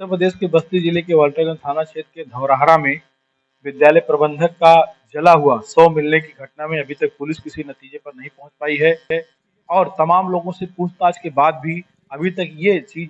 उत्तर प्रदेश के बस्ती जिले के वाल्टरगंज थाना क्षेत्र के धौरहरा में विद्यालय प्रबंधक का जला हुआ शव मिलने की घटना में अभी तक पुलिस किसी नतीजे पर नहीं पहुंच पाई है और तमाम लोगों से पूछताछ के बाद भी अभी तक ये चीज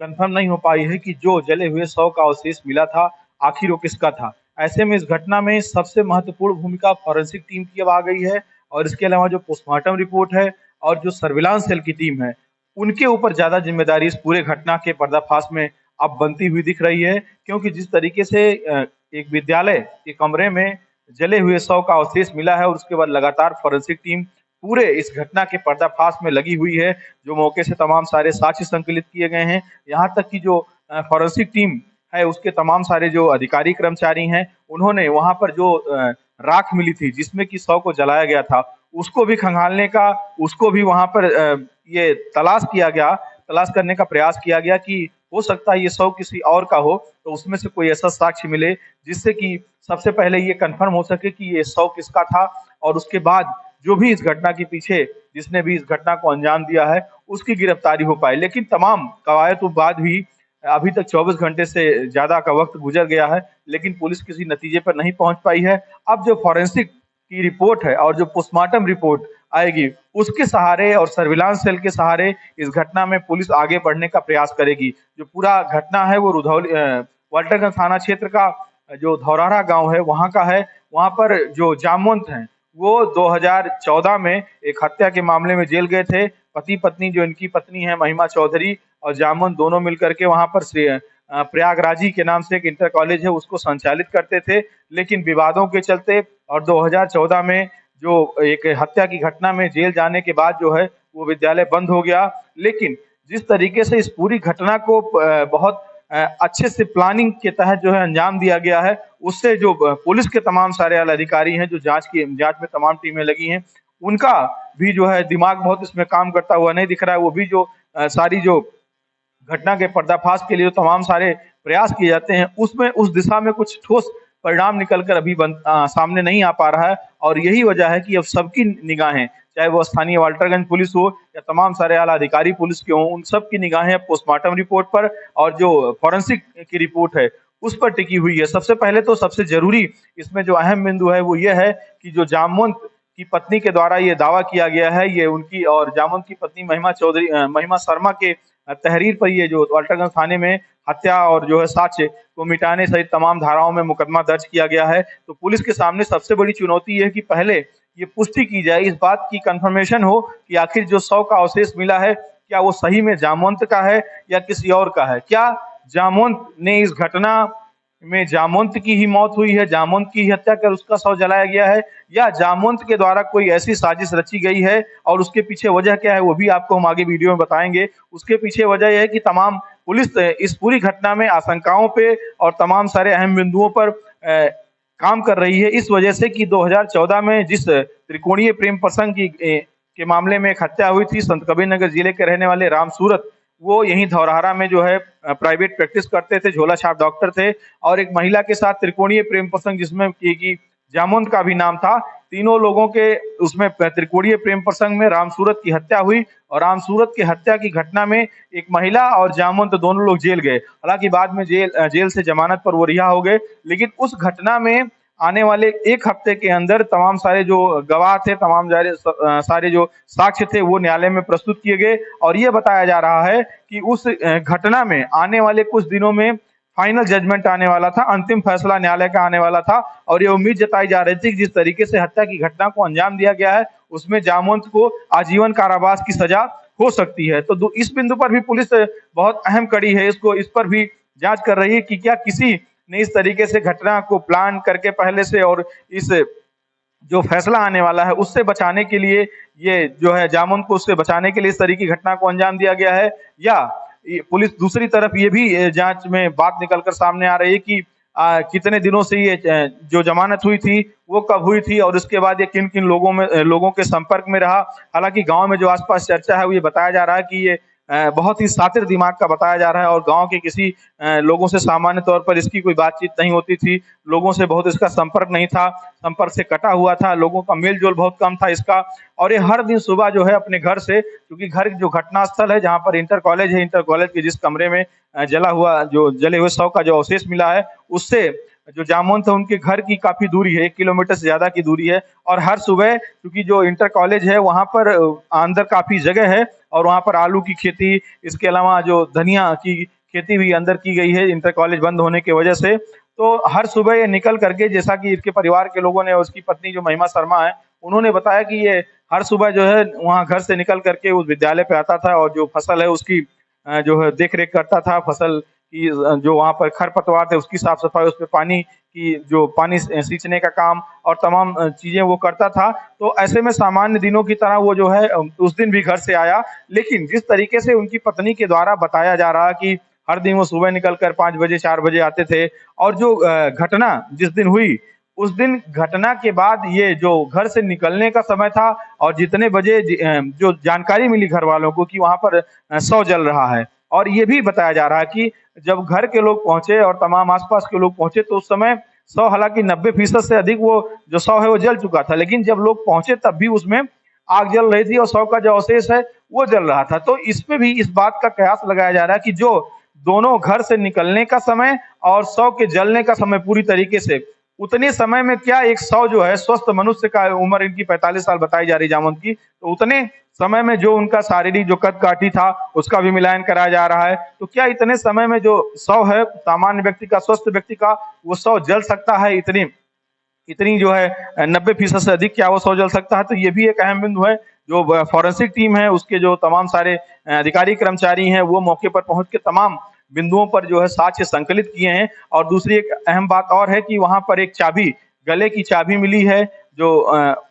कंफर्म नहीं हो पाई है कि जो जले हुए शव का अवशेष मिला था आखिर वो किसका था। ऐसे में इस घटना में सबसे महत्वपूर्ण भूमिका फॉरेंसिक टीम की अब आ गई है और इसके अलावा जो पोस्टमार्टम रिपोर्ट है और जो सर्विलांस सेल की टीम है उनके ऊपर ज्यादा जिम्मेदारी इस पूरे घटना के पर्दाफाश में अब बनती हुई दिख रही है, क्योंकि जिस तरीके से एक विद्यालय के कमरे में जले हुए शव का अवशेष मिला है और उसके बाद लगातार फॉरेंसिक टीम पूरे इस घटना के पर्दाफाश में लगी हुई है। जो मौके से तमाम सारे साक्ष्य संकलित किए गए हैं, यहाँ तक कि जो फॉरेंसिक टीम है उसके तमाम सारे जो अधिकारी कर्मचारी हैं उन्होंने वहां पर जो राख मिली थी जिसमें कि शव को जलाया गया था उसको भी खंगालने का, उसको भी वहां पर ये तलाश करने का प्रयास किया गया कि हो सकता है ये शव किसी और का हो, तो उसमें से कोई ऐसा साक्ष्य मिले जिससे कि सबसे पहले ये कंफर्म हो सके कि ये शव किसका था और उसके बाद जो भी इस घटना के पीछे जिसने भी इस घटना को अंजाम दिया है उसकी गिरफ्तारी हो पाए। लेकिन तमाम कवायद के बाद भी अभी तक 24 घंटे से ज्यादा का वक्त गुजर गया है, लेकिन पुलिस किसी नतीजे पर नहीं पहुंच पाई है। अब जो फॉरेंसिक की रिपोर्ट है और जो पोस्टमार्टम रिपोर्ट आएगी उसके सहारे और सर्विलांस सेल के सहारे इस घटना में पुलिस आगे बढ़ने का प्रयास करेगी। जो पूरा घटना है वो रुधौली वाल्टरगंज थाना क्षेत्र का जो धौरहरा गांव है वहां का है। वहां पर जो जामवंत हैं वो 2014 में एक हत्या के मामले में जेल गए थे। पति पत्नी, जो इनकी पत्नी है महिमा चौधरी और जामवंत, दोनों मिलकर के वहां पर प्रयागराजी के नाम से एक इंटर कॉलेज है उसको संचालित करते थे। लेकिन विवादों के चलते और 2014 में जो एक हत्या की घटना में जेल जाने के बाद जो है वो विद्यालय बंद हो गया। लेकिन जिस तरीके से इस पूरी घटना को बहुत अच्छे से प्लानिंग के तहत जो है अंजाम दिया गया है, उससे जो पुलिस के तमाम सारे आला अधिकारी हैं जो जांच में तमाम टीमें लगी हैं उनका भी जो है दिमाग बहुत इसमें काम करता हुआ नहीं दिख रहा है। वो भी जो सारी जो घटना के पर्दाफाश के लिए जो तमाम सारे प्रयास किए जाते हैं उसमें उस दिशा में कुछ ठोस परिणाम निकलकर अभी सामने नहीं आ पा रहा है। और यही वजह है कि अब सबकी निगाहें, चाहे वो स्थानीय वाल्टरगंज पुलिस हो या तमाम सारे आला अधिकारी पुलिस के हों, उन सब की निगाहें पोस्टमार्टम रिपोर्ट पर और जो फॉरेंसिक की रिपोर्ट है उस पर टिकी हुई है। सबसे पहले तो सबसे जरूरी इसमें जो अहम बिंदु है वो ये है कि जो जामवंत की पत्नी के द्वारा ये दावा किया गया है, ये उनकी और जामवंत की पत्नी महिमा शर्मा के तहरीर पर ये जो वाल्टरगंज थाने में हत्या और जो है साक्ष्य को मिटाने सहित तमाम धाराओं में मुकदमा दर्ज किया गया है। तो पुलिस के सामने सबसे बड़ी चुनौती है कि पहले ये पुष्टि की जाए, इस बात की कंफर्मेशन हो कि आखिर जो शव का अवशेष मिला है क्या वो सही में जामवंत का है या किसी और का है। क्या जामवंत ने इस घटना में जामवंत की ही मौत हुई है, जामवंत की ही हत्या कर उसका शव जलाया गया है, या जामवंत के द्वारा कोई ऐसी साजिश रची गई है और उसके पीछे वजह क्या है वो भी आपको हम आगे वीडियो में बताएंगे। उसके पीछे वजह यह है कि तमाम पुलिस इस पूरी घटना में आशंकाओं पे और तमाम सारे अहम बिंदुओं पर काम कर रही है, इस वजह से कि 2014 में जिस त्रिकोणीय प्रेम प्रसंग के मामले में एक हत्या हुई थी, संत कबीरनगर जिले के रहने वाले राम सूरत, वो यहीं धौरहरा में जो है प्राइवेट प्रैक्टिस करते थे, झोला छाप डॉक्टर थे, और एक महिला के साथ त्रिकोणीय प्रेम प्रसंग जिसमें की जामवंत का भी नाम था। तीनों लोगों के उसमें त्रिकोणीय प्रेम प्रसंग में राम सूरत की हत्या हुई और राम सूरत की हत्या की घटना में एक महिला और जामवंत दोनों लोग जेल गए। हालांकि बाद में जेल से जमानत पर वो रिहा हो गए, लेकिन उस घटना में आने वाले एक हफ्ते के अंदर तमाम सारे जो गवाह थे, तमाम सारे जो साक्ष्य थे वो न्यायालय में प्रस्तुत किए गए और ये बताया जा रहा है कि उस घटना में आने वाले कुछ दिनों में फाइनल जजमेंट आने वाला था, अंतिम फैसला न्यायालय का आने वाला था। और ये उम्मीद जताई जा रही थी कि जिस तरीके से हत्या की घटना को अंजाम दिया गया है उसमें जामवंत को आजीवन कारावास की सजा हो सकती है। तो इस बिंदु पर भी पुलिस बहुत अहम कड़ी है, इस पर भी जांच कर रही है कि क्या किसी ने इस तरीके से घटना को प्लान करके पहले से और इस जो फैसला आने वाला है उससे बचाने के लिए, ये जो है जामुन को उससे बचाने के लिए इस तरीके की घटना को अंजाम दिया गया है, या पुलिस दूसरी तरफ ये भी जांच में बात निकलकर सामने आ रही है कि कितने दिनों से ये जो जमानत हुई थी वो कब हुई थी और उसके बाद ये किन किन लोगों के संपर्क में रहा। हालांकि गांव में जो आसपास चर्चा है वो ये बताया जा रहा है कि ये बहुत ही शातिर दिमाग का बताया जा रहा है और गाँव के किसी लोगों से सामान्य तौर पर इसकी कोई बातचीत नहीं होती थी। लोगों से बहुत इसका संपर्क नहीं था, संपर्क से कटा हुआ था, लोगों का मेल-जोल बहुत कम था इसका। और ये हर दिन सुबह जो है अपने घर से, क्योंकि घर जो घटनास्थल है जहाँ पर इंटर कॉलेज है, इंटर कॉलेज के जिस कमरे में जले हुए शव का जो अवशेष मिला है, उससे जो जामवंत है उनके घर की काफ़ी दूरी है, 1 किलोमीटर से ज़्यादा की दूरी है। और हर सुबह, क्योंकि जो इंटर कॉलेज है वहाँ पर अंदर काफ़ी जगह है और वहाँ पर आलू की खेती, इसके अलावा जो धनिया की खेती भी अंदर की गई है इंटर कॉलेज बंद होने की वजह से। तो हर सुबह ये निकल करके, जैसा कि इसके परिवार के लोगों ने, उसकी पत्नी जो महिमा शर्मा है, उन्होंने बताया कि ये हर सुबह जो है वहाँ घर से निकल करके उस विद्यालय पे आता था और जो फसल है उसकी जो है देख-रेख करता था, फसल की जो वहाँ पर खरपतवार थे उसकी साफ-सफाई, उस पे पानी की जो पानी सींचने का काम और तमाम चीज़ें वो करता था। तो ऐसे में सामान्य दिनों की तरह वो जो है उस दिन भी घर से आया। लेकिन जिस तरीके से उनकी पत्नी के द्वारा बताया जा रहा कि हर दिन वो सुबह निकल कर 5 बजे 4 बजे आते थे और जो घटना जिस दिन हुई, उस दिन घटना के बाद ये जो घर से निकलने का समय था और जितने बजे जो जानकारी मिली घरवालों को कि वहाँ पर शव जल रहा है। और ये भी बताया जा रहा है कि जब घर के लोग पहुँचे और तमाम आस-पास के लोग पहुँचे तो उस समय शव, हालाँकि 90% से अधिक वो जो शव है वो जल चुका था। लेकिन जब लोग पहुँचे तब भी उसमें आग जल रही थी और शव का जो अवशेष है वो जल रहा था। तो इस पे भी इस बात का कयास लगाया जा रहा है कि जो दोनों घर से निकलने का समय और शव के जलने का समय पूरी तरीके से उतने समय में, क्या एक शव जो है स्वस्थ मनुष्य का, उम्र इनकी 45 साल बताई जा रही जामवंत की, तो उतने समय में जो उनका शारीरिक जो कद-काठी था उसका भी मिलान कराया जा रहा है। तो क्या इतने समय में जो शव है सामान्य व्यक्ति का, स्वस्थ व्यक्ति का, वो शव जल सकता है? इतनी इतनी जो है 90% से अधिक क्या वो शव जल सकता है? तो ये भी एक अहम बिंदु है। जो फॉरेंसिक टीम है उसके जो तमाम सारे अधिकारी कर्मचारी हैं वो मौके पर पहुंच के तमाम बिंदुओं पर जो है साक्ष्य संकलित किए हैं। और दूसरी एक अहम बात और है कि वहां पर एक चाबी, गले की चाबी मिली है, जो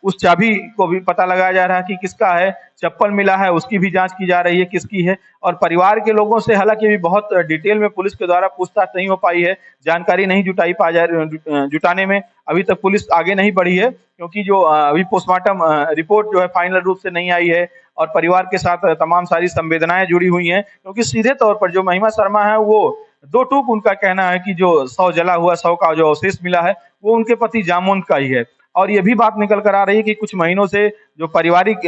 उस चाबी को भी पता लगाया जा रहा है कि किसका है। चप्पल मिला है, उसकी भी जांच की जा रही है किसकी है। और परिवार के लोगों से हालांकि अभी बहुत डिटेल में पुलिस के द्वारा पूछताछ नहीं हो पाई है, जानकारी नहीं जुटाने में अभी तक पुलिस आगे नहीं बढ़ी है, क्योंकि जो अभी पोस्टमार्टम रिपोर्ट जो है फाइनल रूप से नहीं आई है और परिवार के साथ तमाम सारी संवेदनाएं जुड़ी हुई हैं। क्योंकि सीधे तौर पर जो महिमा शर्मा है वो दो टूक उनका कहना है कि जो शव जला हुआ, शव का जो अवशेष मिला है वो उनके पति जामुन का ही है। और ये भी बात निकल कर आ रही है कि कुछ महीनों से जो पारिवारिक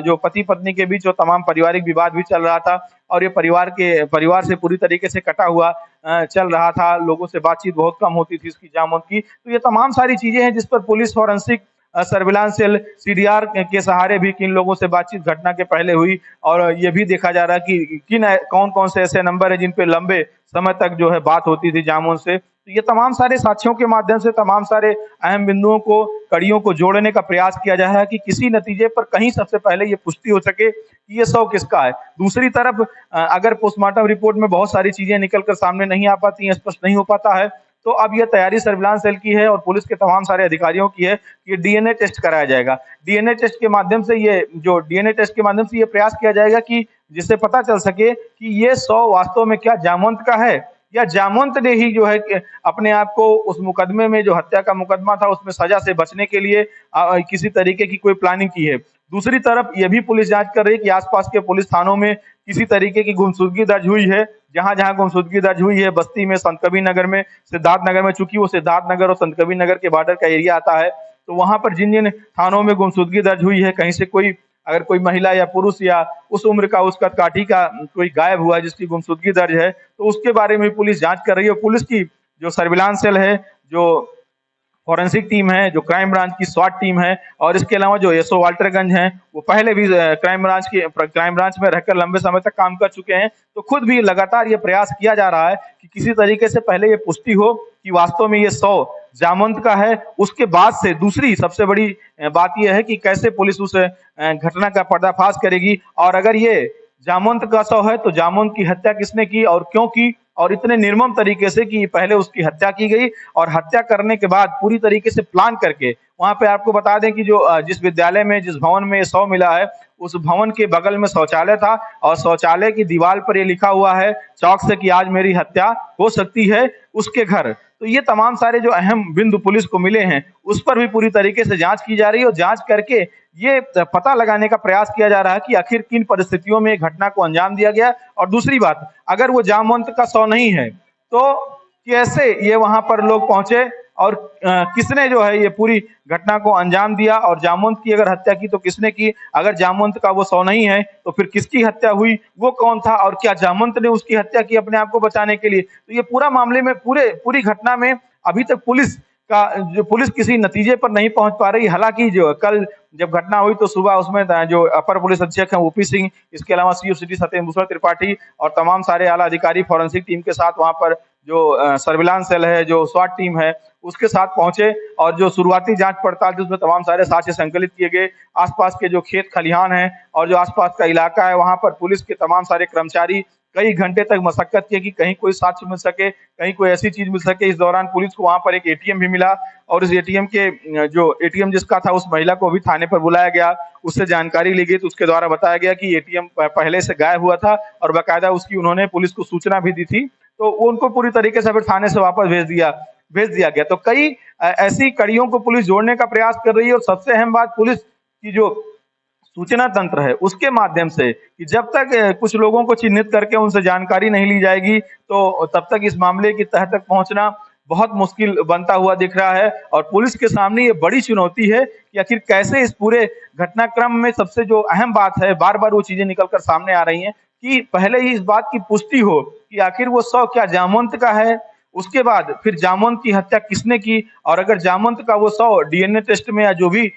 जो पति पत्नी के बीच जो तमाम पारिवारिक विवाद भी चल रहा था और ये परिवार से पूरी तरीके से कटा हुआ चल रहा था। लोगों से बातचीत बहुत कम होती थी इसकी, जामुन की। तो ये तमाम सारी चीजें हैं जिस पर police forensic surveillance cell CDR के सहारे भी किन लोगों से बातचीत घटना के पहले हुई। और ये भी देखा जा रहा है कि कौन कौन से ऐसे नंबर है जिन पे लंबे समय तक जो है बात होती थी जामुन से। तो ये तमाम सारे साक्ष्यों के माध्यम से तमाम सारे अहम बिंदुओं को, कड़ियों को जोड़ने का प्रयास किया जा रहा है कि किसी नतीजे पर कहीं सबसे पहले ये पुष्टि हो सके कि ये शव किसका है। दूसरी तरफ अगर पोस्टमार्टम रिपोर्ट में बहुत सारी चीजें निकल कर सामने नहीं आ पाती हैं, स्पष्ट नहीं हो पाता है, तो अब ये तैयारी सर्विलांस सेल की है और पुलिस के तमाम सारे अधिकारियों की है कि ये डीएनए टेस्ट कराया जाएगा। डीएनए टेस्ट के माध्यम से ये प्रयास किया जाएगा कि जिससे पता चल सके कि ये शव वास्तव में क्या जामवंत का है या जामवंत ने ही जो है कि अपने आप को उस मुकदमे में, जो हत्या का मुकदमा था, उसमें सजा से बचने के लिए किसी तरीके की कोई प्लानिंग की है। दूसरी तरफ ये भी पुलिस जांच कर रही है कि आसपास के पुलिस थानों में किसी तरीके की गुमशुदगी दर्ज हुई है। जहां जहां गुमशुदगी दर्ज हुई है, बस्ती में, संत कबीर नगर में, सिद्धार्थ नगर में, चूंकि वो सिद्धार्थ नगर और संत कबीर नगर के बॉर्डर का एरिया आता है, तो वहां पर जिन जिन थानों में गुमशुदगी दर्ज हुई है, कहीं से कोई, अगर कोई महिला या पुरुष या उस उम्र का, उस कदकाठी का कोई गायब हुआ है जिसकी गुमशुदगी दर्ज है, तो उसके बारे में पुलिस जांच कर रही है। पुलिस की जो सर्विलांस सेल है, जो फॉरेंसिक टीम है, जो क्राइम ब्रांच की स्वाट टीम है और इसके अलावा जो एसओ वाल्टरगंज हैं, वो पहले भी क्राइम ब्रांच में रहकर लंबे समय तक काम कर चुके हैं। तो खुद भी लगातार ये प्रयास किया जा रहा है कि किसी तरीके से पहले ये पुष्टि हो कि वास्तव में ये शव जामवंत का है। उसके बाद से दूसरी सबसे बड़ी बात यह है कि कैसे पुलिस उस घटना का पर्दाफाश करेगी और अगर ये जामवंत का शव है तो जामवंत की हत्या किसने की और क्यों की, और इतने निर्मम तरीके से कि पहले उसकी हत्या की गई और हत्या करने के बाद पूरी तरीके से प्लान करके, वहां पे आपको बता दें कि जो जिस विद्यालय में, जिस भवन में शव मिला है, उस भवन के बगल में शौचालय था और शौचालय की दीवार पर ये लिखा हुआ है चौक से कि आज मेरी हत्या हो सकती है उसके घर। तो ये तमाम सारे जो अहम बिंदु पुलिस को मिले हैं उस पर भी पूरी तरीके से जांच की जा रही है और जांच करके ये पता लगाने का प्रयास किया जा रहा है कि आखिर किन परिस्थितियों में घटना को अंजाम दिया गया। और दूसरी बात, अगर वो जामवंत का शव नहीं है तो कैसे ये वहां पर लोग पहुंचे और किसने जो है ये पूरी घटना को अंजाम दिया, और जामवंत की अगर हत्या की तो किसने की, अगर जामवंत का वो शव नहीं है तो फिर किसकी हत्या हुई, वो कौन था, और क्या जामवंत ने उसकी हत्या की अपने आप को बचाने के लिए। तो ये पूरा मामले में पूरी घटना में अभी तक पुलिस किसी नतीजे पर नहीं पहुंच पा रही। हालांकि जो कल जब घटना हुई तो सुबह उसमें जो अपर पुलिस अधीक्षक हैं ओपी सिंह, इसके अलावा सीओ सिटी सत्येंद्र भूषण त्रिपाठी और तमाम सारे आला अधिकारी फॉरेंसिक टीम के साथ वहां पर जो सर्विलांस सेल है, जो स्वाट टीम है, उसके साथ पहुंचे और जो शुरुआती जांच पड़ताल थी उसमें तमाम सारे साक्ष्य संकलित किए गए। आसपास के जो खेत खलिहान है और जो आसपास का इलाका है वहां पर पुलिस के तमाम सारे कर्मचारी कई घंटे तक मशक्कत की कि कहीं कोई साक्ष्य मिल सके, कहीं कोई ऐसी चीज मिल सके। इस दौरान पुलिस को वहां पर एक एटीएम भी मिला और इस एटीएम के जो एटीएम जिसका था उस महिला को भी थाने पर बुलाया गया, उससे जानकारी ली गई तो उसके द्वारा बताया गया कि एटीएम पहले से गायब हुआ था और बाकायदा उसकी उन्होंने पुलिस को सूचना भी दी थी, तो उनको पूरी तरीके से फिर थाने से वापस भेज दिया गया। तो कई ऐसी कड़ियों को पुलिस जोड़ने का प्रयास कर रही है और सबसे अहम बात, पुलिस की जो सूचना तंत्र है उसके माध्यम से कि जब तक कुछ लोगों को चिन्हित करके उनसे जानकारी नहीं ली जाएगी तो तब तक इस मामले की तह तक पहुंचना बहुत मुश्किल बनता हुआ दिख रहा है। और पुलिस के सामने ये बड़ी चुनौती है कि आखिर कैसे इस पूरे घटनाक्रम में सबसे जो अहम बात है, बार बार वो चीजें निकलकर सामने आ रही हैं कि पहले ही इस बात की पुष्टि हो कि आखिर वो शव क्या जामवंत का है, उसके बाद फिर जामवंत की हत्या किसने की, और अगर जामवंत का वो शव डीएनए टेस्ट में या जो भी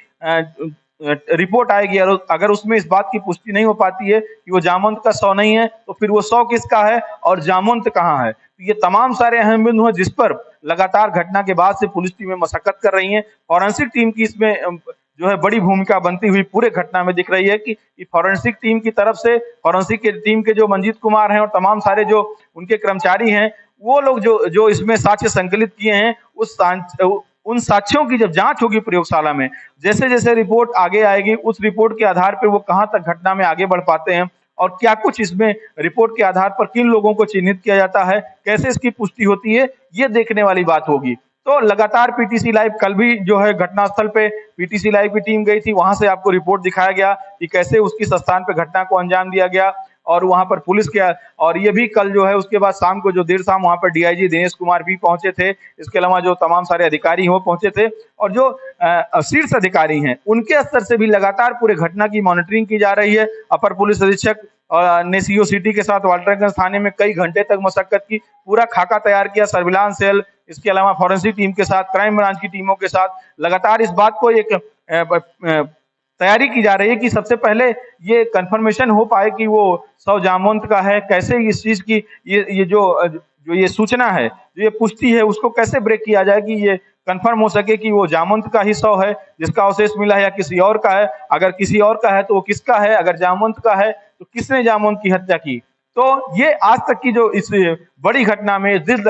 रिपोर्ट आएगी और अगर उसमें इस बात की पुष्टि नहीं हो पाती है कि वो जामवंत का शव नहीं है तो फिर वो शव किसका है और जामवंत कहाँ है। तो ये तमाम सारे अहम बिंदु हैं जिस पर लगातार घटना के बाद से पुलिस टीमें मशक्कत कर रही हैं। फॉरेंसिक टीम की इसमें जो है बड़ी भूमिका बनती हुई पूरे घटना में दिख रही है कि फॉरेंसिक टीम की तरफ से, फॉरेंसिक के टीम के जो मंजीत कुमार हैं और तमाम सारे जो उनके कर्मचारी हैं, वो लोग जो जो इसमें साक्ष्य संकलित किए हैं उन साक्ष्यों की जब जांच होगी प्रयोगशाला में, जैसे जैसे रिपोर्ट आगे आएगी उस रिपोर्ट के आधार पर वो कहां तक घटना में आगे बढ़ पाते हैं और क्या कुछ इसमें रिपोर्ट के आधार पर किन लोगों को चिन्हित किया जाता है, कैसे इसकी पुष्टि होती है, ये देखने वाली बात होगी। तो लगातार पीटीसी लाइव कल भी जो है घटनास्थल पे पीटीसी लाइव की टीम गई थी, वहां से आपको रिपोर्ट दिखाया गया कि कैसे उसकी स्थान पे घटना को अंजाम दिया गया और वहां पर पुलिस के, और ये भी कल जो है उसके बाद शाम को जो देर शाम वहां पर डीआईजी दिनेश कुमार भी पहुंचे थे, इसके अलावा जो तमाम सारे अधिकारी वो पहुंचे थे और जो शीर्ष अधिकारी हैं उनके स्तर से भी लगातार पूरे घटना की मॉनिटरिंग की जा रही है। अपर पुलिस अधीक्षक ने सीओ सिटी के साथ वाल्टरगंज थाने में कई घंटे तक मशक्कत की, पूरा खाका तैयार किया सर्विलांस सेल, इसके अलावा फॉरेंसिक टीम के साथ, क्राइम ब्रांच की टीमों के साथ लगातार इस बात को एक तैयारी की जा रही है कि सबसे पहले ये कंफर्मेशन हो पाए कि वो शव जामवंत का है, कैसे इस चीज की ये जो ये सूचना है, जो ये पुष्टि है, उसको कैसे ब्रेक किया जाए कि ये कंफर्म हो सके कि वो जामवंत का ही शव है जिसका अवशेष मिला है या किसी और का है। अगर किसी और का है तो वो किसका है, अगर जामवंत का है तो किसने जामवंत की हत्या की। तो ये आज तक की जो इस बड़ी घटना में, दिल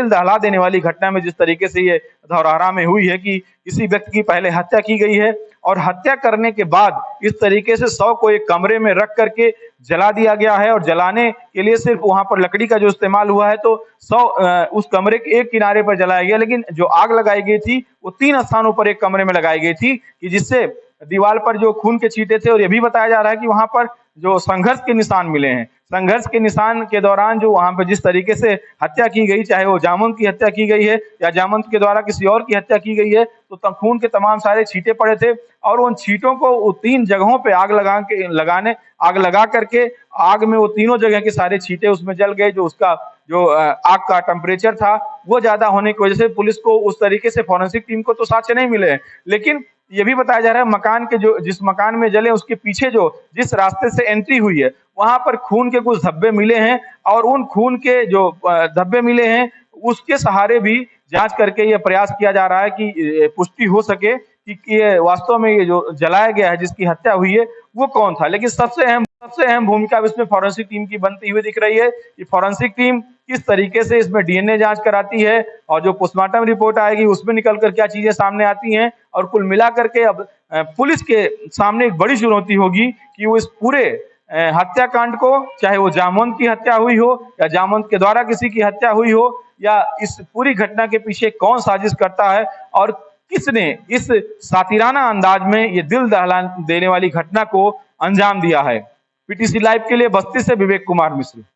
दहला देने वाली घटना में जिस तरीके से ये धौरहरा में हुई है कि किसी व्यक्ति की पहले हत्या की गई है और हत्या करने के बाद इस तरीके से शव को एक कमरे में रख करके जला दिया गया है और जलाने के लिए सिर्फ वहां पर लकड़ी का जो इस्तेमाल हुआ है तो शव उस कमरे के एक किनारे पर जलाया गया, लेकिन जो आग लगाई गई थी वो 3 स्थानों पर एक कमरे में लगाई गई थी कि जिससे दीवार पर जो खून के छींटे थे, और ये भी बताया जा रहा है कि वहां पर जो संघर्ष के निशान मिले हैं, संघर्ष के निशान के दौरान जो वहां पर जिस तरीके से हत्या की गई, चाहे वो जामवंत की हत्या की गई है या जामवंत के द्वारा किसी और की हत्या की गई है, तो खून के तमाम सारे छींटे पड़े थे और उन छींटों को 3 जगहों पे आग लगा करके आग में वो तीनों जगह के सारे छींटे उसमें जल गए। जो उसका जो आग का टेम्परेचर था वो ज्यादा होने की वजह से पुलिस को उस तरीके से, फॉरेंसिक टीम को तो साक्ष्य नहीं मिले हैं, लेकिन ये भी बताया जा रहा है मकान के जो जिस मकान में जले उसके पीछे जो जिस रास्ते से एंट्री हुई है वहां पर खून के कुछ धब्बे मिले हैं और उन खून के जो धब्बे मिले हैं उसके सहारे भी जांच करके ये प्रयास किया जा रहा है कि पुष्टि हो सके कि ये वास्तव में ये जो जलाया गया है, जिसकी हत्या हुई है, वो कौन था। लेकिन सबसे अहम भूमिका इसमें फॉरेंसिक टीम की बनती हुई दिख रही है कि फॉरेंसिक टीम किस तरीके से इसमें डीएनए जांच कराती है और जो पोस्टमार्टम रिपोर्ट आएगी उसमें निकल कर क्या चीजें सामने आती हैं, और कुल मिलाकर के अब पुलिस के सामने एक बड़ी चुनौती होगी कि वो इस पूरे हत्याकांड को, चाहे वो जामवंत की हत्या हुई हो या जामवंत के द्वारा किसी की हत्या हुई हो, या इस पूरी घटना के पीछे कौन साजिश करता है और किसने इस सातिराना अंदाज में ये दिल दहला देने वाली घटना को अंजाम दिया है। पीटीसी लाइव के लिए बस्ती से विवेक कुमार मिश्र।